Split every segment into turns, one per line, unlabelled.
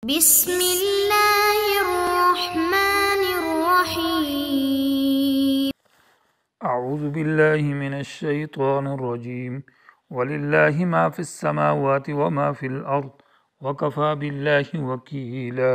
بسم اللہ الرحمن الرحیم۔
اعوذ باللہ من الشیطان الرجیم وللہ ما فی السماوات وما فی الارض وکفا باللہ وکیلا۔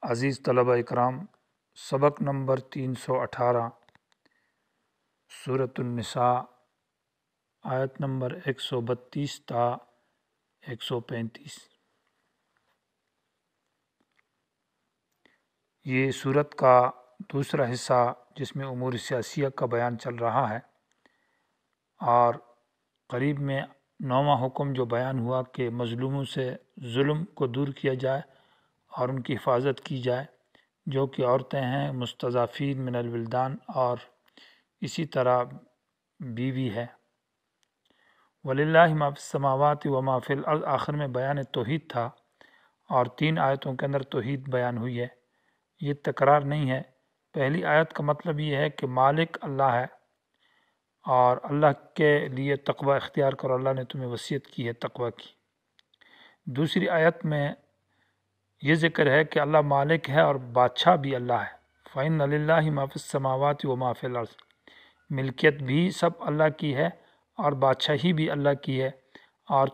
عزیز طلبہ اکرام، سبق نمبر 318 سورۃ النساء، آیت نمبر 132 تا 135۔ یہ سورت کا دوسرا حصہ جس میں امور سیاسیہ کا بیان چل رہا ہے، اور قریب میں 9واں حکم جو بیان ہوا کہ مظلوموں سے ظلم کو دور کیا جائے اور ان کی حفاظت کی جائے، جو کہ عورتیں ہیں، مستضعفین من الولدان، اور اسی طرح بیوی ہے۔ وَلِلَّهِ مَا فِي السَّمَاوَاتِ وَمَا فِي الْأَرْضِ، آخر میں بیان توحید تھا، اور 3 آیتوں کے اندر توحید بیان ہوئی ہے۔ یہ تکرار نہیں ہے۔ پہلی آیت کا مطلب یہ ہے کہ مالک اللہ ہے، اور اللہ کے لیے تقوی اختیار کرو، اللہ نے تمہیں وصیت کی ہے تقوی کی۔ دوسری آیت میں یہ ذکر ہے کہ اللہ مالک ہے اور بادشاہ بھی اللہ ہے۔ فَإِنَّ لِلَّهِ مَا فِي السَّمَاوَاتِ وَمَا فِي الْأَرْضِ، ملکیت بھی سب اللہ کی ہے اور بادشاہی بھی اللہ کی ہے، اور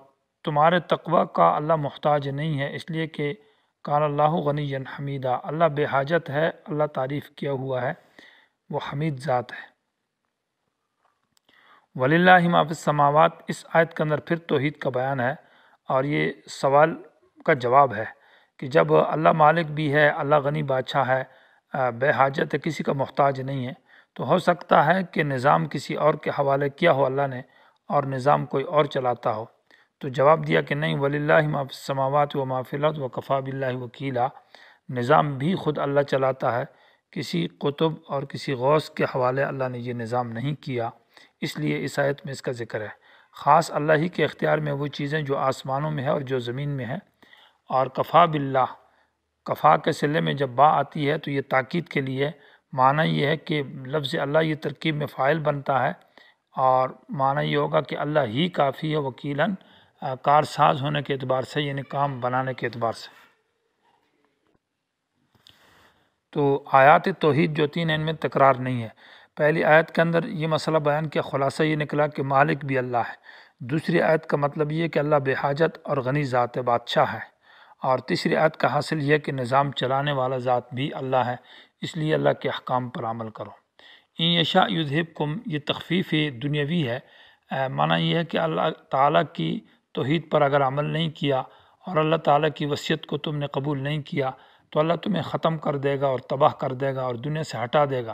تمہارے تقوی کا اللہ محتاج نہیں ہے، اس لیے کہ کان اللہ غنی حمیدہ، اللہ بے حاجت ہے، اللہ تعریف کیا ہوا ہے، وہ حمید ذات ہے۔ وَلِلَّهِ مَا فِي السَّمَاوَاتِ، اس آیت کے اندر پھر توحید کا بیان ہے، اور یہ سوال کا جواب ہے کہ جب اللہ مالک بھی ہے، اللہ غنی بادشاہ ہے، بے حاجت ہے، کسی کا محتاج نہیں ہے، تو ہو سکتا ہے کہ نظام کسی اور کے حوالے کیا ہو اللہ نے، اور نظام کوئی اور چلاتا ہو۔ تو جواب دیا کہ نہیں، وَلِلَّهِ مَا فِي السَّمَاوَاتِ وَمَا فِي الْأَرْضِ وَكَفَى بِاللَّهِ وَكِيلًا، نظام بھی خود اللہ چلاتا ہے، کسی قطب اور کسی غوث کے حوالے اللہ نے یہ نظام نہیں کیا، اس لیے اس آیت میں اس کا ذکر ہے۔ خاص اللہ ہی کے اختیار میں وہ چیزیں جو آسمانوں میں ہے اور جو زمین میں ہے۔ اور کفا باللہ، کفا کے صلے میں جب با آتی ہے تو یہ تاکید کے لیے معنی یہ ہے کہ لفظ اللہ یہ ترکیب میں فاعل بنتا ہے، اور معنی یہ ہوگا کہ اللہ ہی کافی ہے، وکیلاً کارساز ہونے کے اعتبار سے، یعنی کام بنانے کے اعتبار سے۔ تو آیات توحید جو 3 ہیں ان میں تکرار نہیں ہے۔ پہلی آیت کے اندر یہ مسئلہ بیان کیا، خلاصہ یہ نکلا کہ مالک بھی اللہ ہے۔ دوسری آیت کا مطلب یہ کہ اللہ بے حاجت اور غنی ذات ہے، بادشاہ ہے۔ اور تیسری آیت کا حاصل یہ کہ نظام چلانے والا ذات بھی اللہ ہے، اس لیے اللہ کے احکام پر عمل کرو۔ ان یشاء یذہبکم، یہ تخفیف دنیاوی ہے، معنی یہ ہے کہ اللہ تعالیٰ کی توحید پر اگر عمل نہیں کیا اور اللہ تعالیٰ کی وصیت کو تم نے قبول نہیں کیا تو اللہ تمہیں ختم کر دے گا اور تباہ کر دے گا اور دنیا سے ہٹا دے گا۔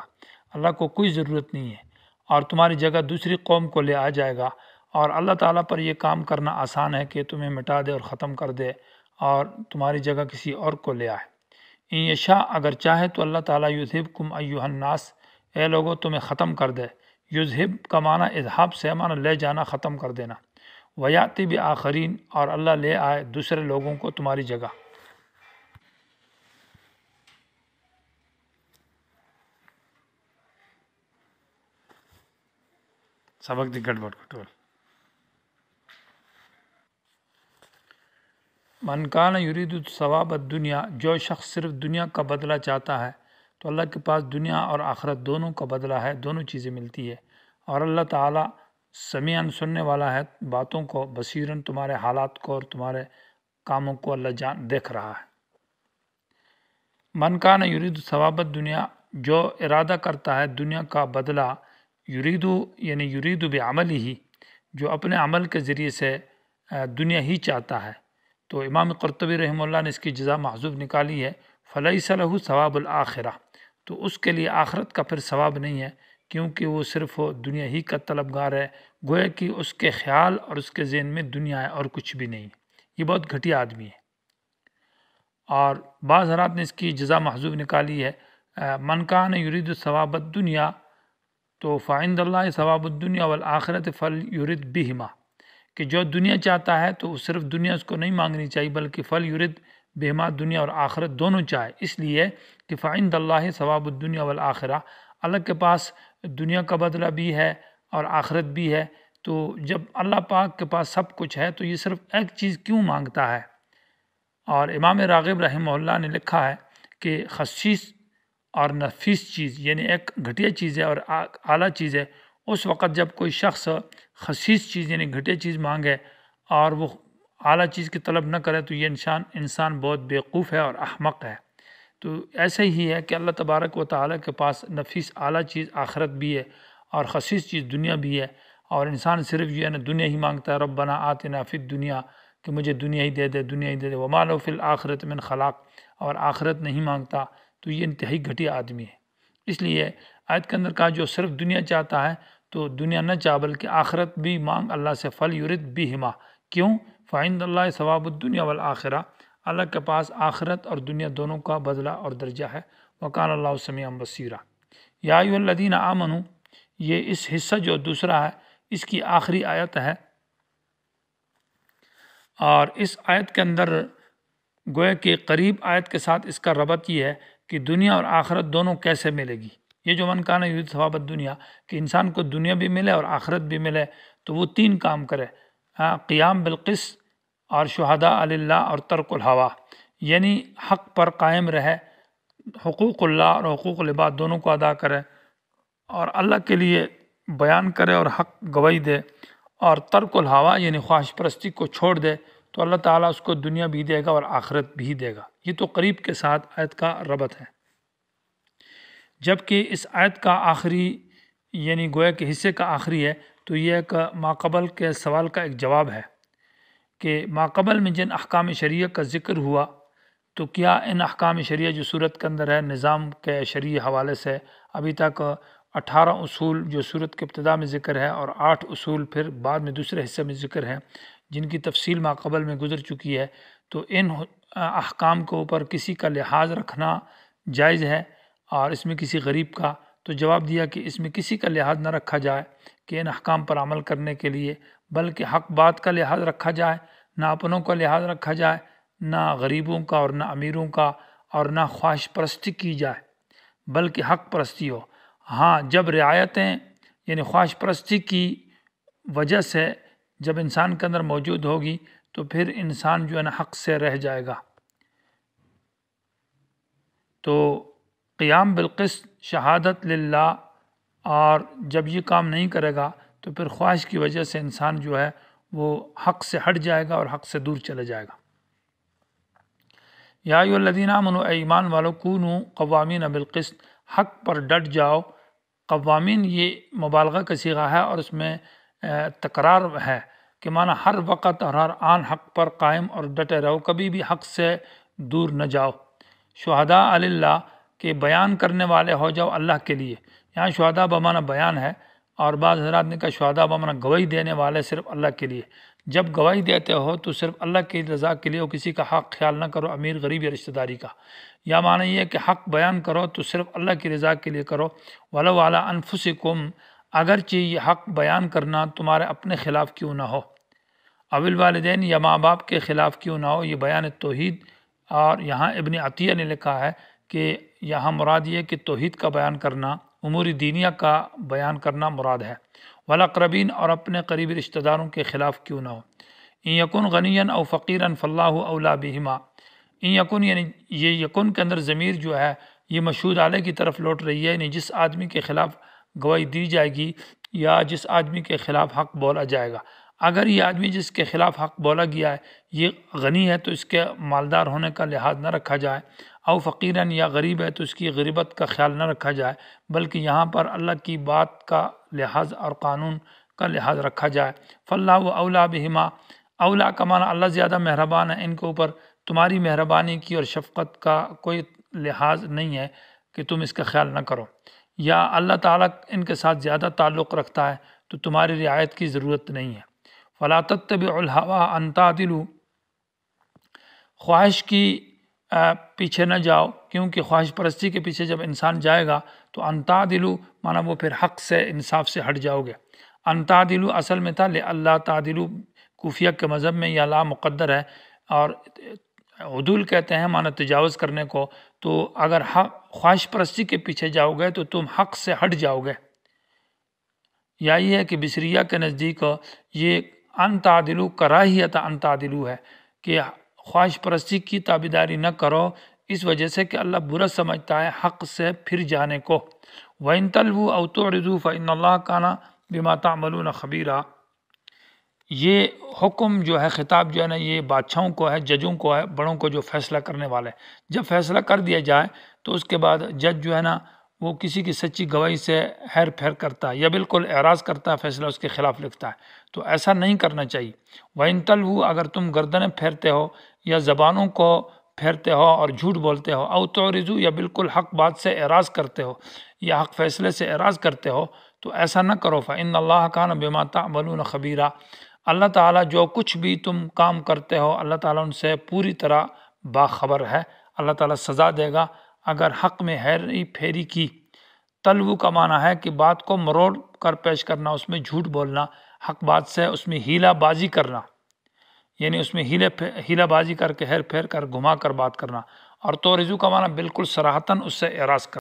اللہ کو کوئی ضرورت نہیں ہے، اور تمہاری جگہ دوسری قوم کو لے آ جائے گا، اور اللہ تعالیٰ پر یہ کام کرنا آسان ہے کہ تمہیں مٹا دے اور ختم کر دے اور تمہاری جگہ کسی اور کو لے آئے۔ ان یشاء، اگر چاہے تو اللہ تعالیٰ یذہبکم ایھا الناس، اے لوگوں تمہیں ختم کر دے۔ یذہب کا معنی اذہاب سے، معنی لے جانا، ختم کر دینا۔ ویاتی بآخرین، اور اللہ لے آئے دوسرے لوگوں کو تمہاری جگہ۔ سبق دی گڑبڑ کٹول۔ من کان یرید ثواب الدنیا، جو شخص صرف دنیا کا بدلہ چاہتا ہے تو اللہ کے پاس دنیا اور آخرت دونوں کا بدلہ ہے، دونوں چیزیں ملتی ہے، اور اللہ تعالیٰ سمیعاً سننے والا ہے باتوں کو، بصیراً تمہارے حالات کو اور تمہارے کاموں کو اللہ دیکھ رہا ہے۔ من کان یرید ثواب الدنیا، جو ارادہ کرتا ہے دنیا کا بدلہ، یرید یعنی یرید بعملہ، جو اپنے عمل کے ذریعے سے دنیا ہی چاہتا ہے، تو امام قرطبی رحمہ اللہ نے اس کی جزا محذوف نکالی ہے، فلیس لہ ثواب الآخرہ، تو اس کے لیے آخرت کا پھر ثواب نہیں ہے، کیونکہ وہ صرف دنیا ہی کا طلبگار ہے، گویا کہ اس کے خیال اور اس کے ذہن میں دنیا ہے اور کچھ بھی نہیں ہے، یہ بہت گھٹیا آدمی ہے۔ اور بعض حضرات نے اس کی جزا محذوف نکالی ہے، من کان یرید ثواب الدنیا، تو فعند اللہ ثواب الدنیا والآخرۃ فلیرد بہما، کہ جو دنیا چاہتا ہے تو صرف دنیا اس کو نہیں مانگنی چاہیے، بلکہ فلیرد بہما، دنیا اور آخرت دونوں چاہے، اس لیے کہ فعند اللہ ثواب الدنیا والآخرہ، اللہ کے پاس دنیا کا بدلہ بھی ہے اور آخرت بھی ہے، تو جب اللہ پاک کے پاس سب کچھ ہے تو یہ صرف ایک چیز کیوں مانگتا ہے؟ اور امام راغب رحمہ اللہ نے لکھا ہے کہ خصیص اور نفیس چیز یعنی ایک گھٹیا چیز ہے اور اعلیٰ چیز ہے، اس وقت جب کوئی شخص خصیص چیز یعنی گھٹیا چیز مانگے اور وہ اعلیٰ چیز کی طلب نہ کرے تو یہ انسان بہت بیوقوف ہے اور احمق ہے۔ تو ایسے ہی ہے کہ اللہ تبارک و تعالیٰ کے پاس نفیس اعلیٰ چیز آخرت بھی ہے اور خصیص چیز دنیا بھی ہے، اور انسان صرف جو ہے نا دنیا ہی مانگتا ہے، ربنا آتنا فی الدنیا، کہ مجھے دنیا ہی دے دے، دنیا ہی دے دے، وما لہ فی الآخرۃ من خلاق، اور آخرت نہیں مانگتا، تو یہ انتہائی گھٹیا آدمی ہے۔ اس لیے آیت کے اندر کہا جو صرف دنیا چاہتا ہے تو دنیا نہ چاہ بلکہ آخرت بھی مانگ اللہ سے، فل یرد بہما، کیوں؟ فعند اللہ ثواب الدنیا والآخرہ، اللہ کے پاس آخرت اور دنیا دونوں کا بدلہ اور درجہ ہے، وکان اللہ سمیعا بصیرا۔ یا ایھا الذین آمنوا، یہ اس حصہ جو دوسرا ہے اس کی آخری آیت ہے، اور اس آیت کے اندر گویا کہ قریب آیت کے ساتھ اس کا ربط یہ ہے کہ دنیا اور آخرت دونوں کیسے ملے گی۔ یہ جو من کان یرید ثواب الدنیا، کہ انسان کو دنیا بھی ملے اور آخرت بھی ملے، تو وہ تین کام کرے، قیام بالقسط اور شہداء اللہ اور ترک الہوا، یعنی حق پر قائم رہے، حقوق اللہ اور حقوق العباد دونوں کو ادا کرے، اور اللہ کے لیے بیان کرے اور حق گواہی دے، اور ترک الہوا یعنی خواہش پرستی کو چھوڑ دے، تو اللہ تعالیٰ اس کو دنیا بھی دے گا اور آخرت بھی دے گا۔ یہ تو قریب کے ساتھ آیت کا ربط ہے۔ جبکہ اس آیت کا آخری یعنی گویا کہ حصے کا آخری ہے، تو یہ ایک ماقبل کے سوال کا ایک جواب ہے کہ ماقبل میں جن احکام شریعہ کا ذکر ہوا، تو کیا ان احکام شریعہ جو صورت کے اندر ہے نظام کے شرعی حوالے سے، ابھی تک 18 اصول جو صورت کے ابتدا میں ذکر ہے اور 8 اصول پھر بعد میں دوسرے حصے میں ذکر ہے جن کی تفصیل ماقبل میں گزر چکی ہے، تو ان احکام کے اوپر کسی کا لحاظ رکھنا جائز ہے اور اس میں کسی غریب کا، تو جواب دیا کہ اس میں کسی کا لحاظ نہ رکھا جائے کہ ان احکام پر عمل کرنے کے لیے، بلکہ حق بات کا لحاظ رکھا جائے، نہ اپنوں کا لحاظ رکھا جائے، نہ غریبوں کا اور نہ امیروں کا، اور نہ خواہش پرستی کی جائے بلکہ حق پرستی ہو۔ ہاں، جب رعایتیں یعنی خواہش پرستی کی وجہ سے جب انسان کے اندر موجود ہوگی تو پھر انسان جو ہے نا حق سے رہ جائے گا۔ تو قیام بالقسط، شہادت للہ، اور جب یہ کام نہیں کرے گا تو پھر خواہش کی وجہ سے انسان جو ہے وہ حق سے ہٹ جائے گا اور حق سے دور چلے جائے گا۔ یا ایھا الذین آمنوا، اے ایمان والو، کونوا قوامین بالقسط، حق پر ڈٹ جاؤ۔ قوامین یہ مبالغہ کا صیغہ ہے اور اس میں تکرار ہے کہ معنی ہر وقت اور ہر آن حق پر قائم اور ڈٹے رہو، کبھی بھی حق سے دور نہ جاؤ۔ شہداء اللہ، کہ بیان کرنے والے ہو جاؤ اللہ کے لیے۔ یہاں شہداء بمعنی بیان ہے، اور بعض حضرات نے کہا شہداء بمعنی گواہی دینے والے صرف اللہ کے لیے۔ جب گواہی دیتے ہو تو صرف اللہ کی رضا کے لیے، کسی کا حق خیال نہ کرو، امیر غریب یا رشتہ داری کا۔ یا معنی یہ ہے کہ حق بیان کرو تو صرف اللہ کی رضا کے لیے کرو، وَلَوْ عَلَىٰ أَنفُسِكُمْ، اگرچہ یہ حق بیان کرنا تمہارے اپنے خلاف کیوں نہ ہو، اَوِ الْوَالِدَيْنِ، یا ماں باپ کے خلاف کیوں نہ ہو۔ یہ بیان توحید، اور یہاں ابن عطیہ نے لکھا ہے کہ یہاں مراد یہ کہ توحید کا بیان کرنا، امور دینیہ کا بیان کرنا مراد ہے۔ وَالْأَقْرَبِينَ، اور اپنے قریبی رشتہ داروں کے خلاف کیوں نہ ہو۔ إِن يَكُنْ غَنِيًّا أَوْ فَقِيرًا فَاللَّهُ أَوْلَىٰ بِهِمَا۔ إِن يَكُنْ، یعنی یہ یکن کے اندر ضمیر جو ہے یہ مشہود علیہ کی طرف لوٹ رہی ہے، یعنی جس آدمی کے خلاف گواہی دی جائے گی یا جس آدمی کے خلاف حق بولا جائے گا، اگر یہ آدمی جس کے خلاف حق بولا گیا ہے یہ غنی ہے تو اس کے مالدار ہونے کا لحاظ نہ رکھا جائے، او فقیراً، یا غریب ہے تو اس کی غریبت کا خیال نہ رکھا جائے، بلکہ یہاں پر اللہ کی بات کا لحاظ اور قانون کا لحاظ رکھا جائے۔ فاللہ اولیٰ بہما، اولیٰ کا معنی اللہ زیادہ مہربان ہے ان کے اوپر، تمہاری مہربانی کی اور شفقت کا کوئی لحاظ نہیں ہے کہ تم اس کا خیال نہ کرو، یا اللہ تعالیٰ ان کے ساتھ زیادہ تعلق رکھتا ہے تو تمہاری رعایت کی ضرورت نہیں ہے۔ فلا تتبعوا الہویٰ ان تعدلوا، خواہش کی پیچھے نہ جاؤ، کیونکہ خواہش پرستی کے پیچھے جب انسان جائے گا تو ان تعدلوا معنی وہ پھر حق سے، انصاف سے ہٹ جاؤ گے۔ ان تعدلوا اصل میں تھا لئلا تعدلوا، کوفیہ کے مذہب میں یہ لا مقدر ہے، اور عدول کہتے ہیں معنی تجاوز کرنے کو، تو اگر خواہش پرستی کے پیچھے جاؤ گے تو تم حق سے ہٹ جاؤ گے۔ یا یہ ہے کہ بصریہ کے نزدیک یہ ان تعدلوا کراہیت ان تعدلوا ہے کہ خواہش پرستی کی تابعداری نہ کرو اس وجہ سے کہ اللہ برا سمجھتا ہے حق سے پھر جانے کو۔ وَإِن تَلْوُوا أَوْ تُعْرِضُوا فَإِنَّ اللَّهَ كَانَ بِمَا تَعْمَلُونَ خَبِيرًا۔ یہ حکم جو ہے، خطاب جو ہے نا، یہ بادشاہوں کو ہے، ججوں کو ہے، بڑوں کو جو فیصلہ کرنے والے۔ جب فیصلہ کر دیا جائے تو اس کے بعد جج جو ہے نا وہ کسی کی سچی گواہی سے ہیر پھیر کرتا ہے یا بالکل اعراض کرتا ہے، فیصلہ اس کے خلاف لکھتا ہے، تو ایسا نہیں کرنا چاہیے۔ وَإِن تَلْوُوا، اگر تم گردنیں پھیرتے ہو یا زبانوں کو پھیرتے ہو اور جھوٹ بولتے ہو، او تعرضوا، یا بالکل حق بات سے اعراض کرتے ہو یا حق فیصلے سے اعراض کرتے ہو، تو ایسا نہ کرو۔ فَإِنَّ اللَّهَ كَانَ بِمَا تَعْمَلُونَ خَبِيرًا۔ اللہ تعالیٰ جو کچھ بھی تم کام کرتے ہو، اللہ تعالیٰ ان سے پوری طرح باخبر ہے۔ اللہ تعالیٰ سزا دے گا اگر حق میں ہیری پھیری کی۔ تلو کا معنی ہے کہ بات کو مروڑ کر پیش کرنا، اس میں جھوٹ بولنا، حق بات سے اس میں ہیلا بازی کرنا، یعنی اس میں ہیلا بازی کر کے ہیر پھیر کر گھما کر بات کرنا۔ اور تورزو کا معنی بالکل صراحتاً اس سے اعراض کرنا۔